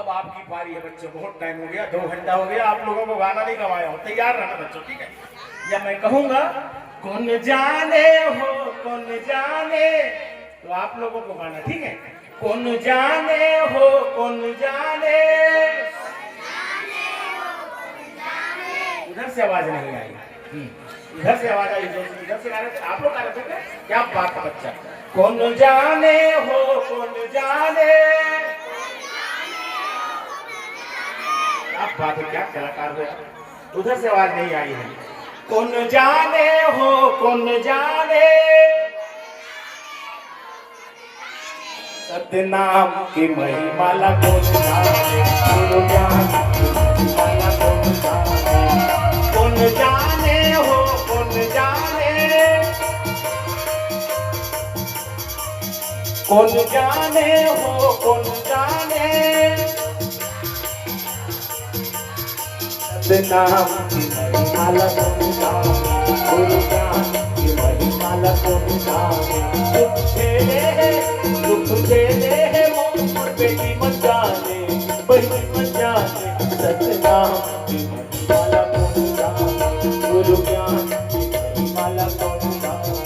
अब आपकी बारी है बच्चों, बहुत टाइम हो गया, 2 घंटा हो गया, आप लोगों को गाना नहीं गवाया हो, तैयार रहना बच्चों, ठीक है? या मैं कहूंगा कौन जाने हो कौन जाने, तो आप लोगों को गाना, ठीक है? कौन जाने हो कौन जाने, उधर से आवाज नहीं आई, इधर से आवाज आई, इधर से गा रहे थे आप लोग, गा रहे थे क्या बात है बच्चा? कौन जाने हो कौन जाने, आप बात है, क्या कलाकार हो, उधर से आवाज नहीं आई है। कौन जाने हो कौन जाने, सतनाम की महिमाला कौन जाने, गुरु ज्ञान की महिमाला कौन जाने, कौन जाने हो कौन जाने, कौन जाने हो कौन जाने, सतनाम की महिमाला कौन जाने, गुरु ज्ञान की महिमाला कौन जाने, दुख झेले मोर बेटी मत जाने, बहनी मत जाने, सतनाम की महिमाला कौन जाने, गुरु ज्ञान की महिमाला कौन जाने।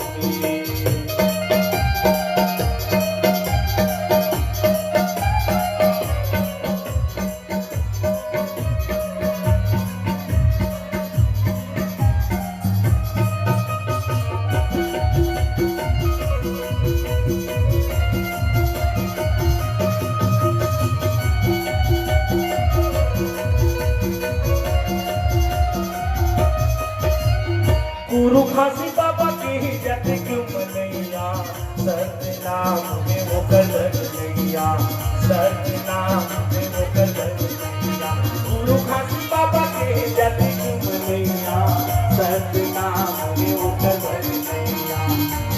गुरु खासी बाबा की जत क्यों मनैया, सतनाम में वो कलर नैया, सतनाम में वो कलर नैया, गुरु खासी बाबा की जत क्यों मनैया, सतनाम में वो कलर नैया,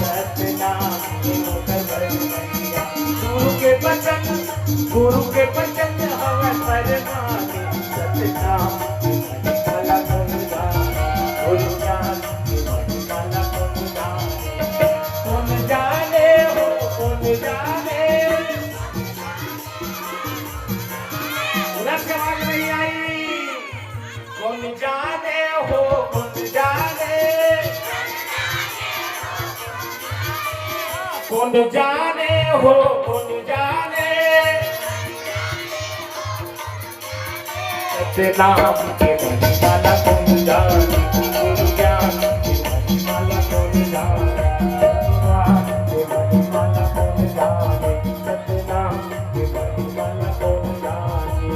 सतनाम में वो कलर नैया, गुरु के वचन हवा परमाने, सतनाम की महिमाला कौन जाने, गुरु ज्ञान की महिमाला कौन जाने, कौन जाने हो कौन जाने, उधर से आवाज नहीं आई, कौन जाने हो कौन जाने, कौन जाने हो कौन जाने, सतनाम की महिमाला कौन जाने, गुरु ज्ञान की महिमाला कौन जाने, भगवान की महिमाला कौन जाने, सतनाम की महिमाला कौन जाने।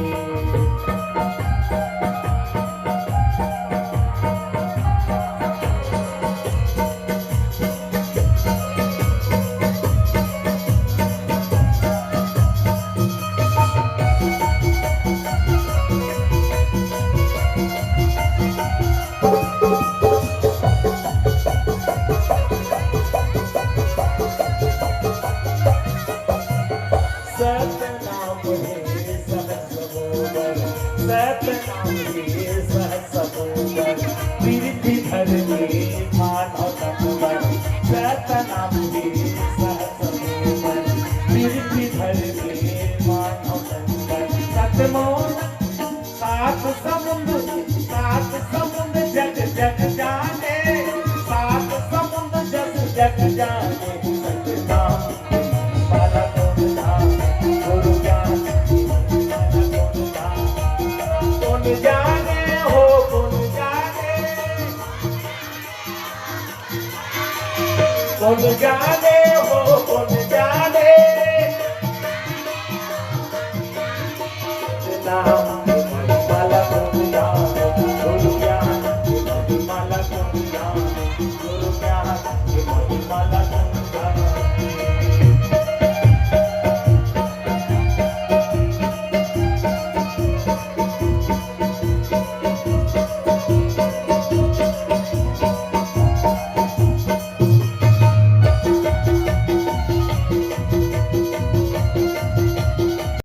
सतनाम हे सहस्रबोधर, सतनाम हे सहस्रबोधर, कीर्ति धरनी मानव तत्पर, सतनाम हे सहस्रबोधर, कीर्ति धरनी मानव तत्पर, सतमोन सात समुद्र जग जग जाने, सात समुद्र जग जग जाने, सतनाम की महिमाला कौन जाने, गुरु ज्ञान की महिमाला कौन जाने, कौन जाने हो कौन जाने, कौन जाने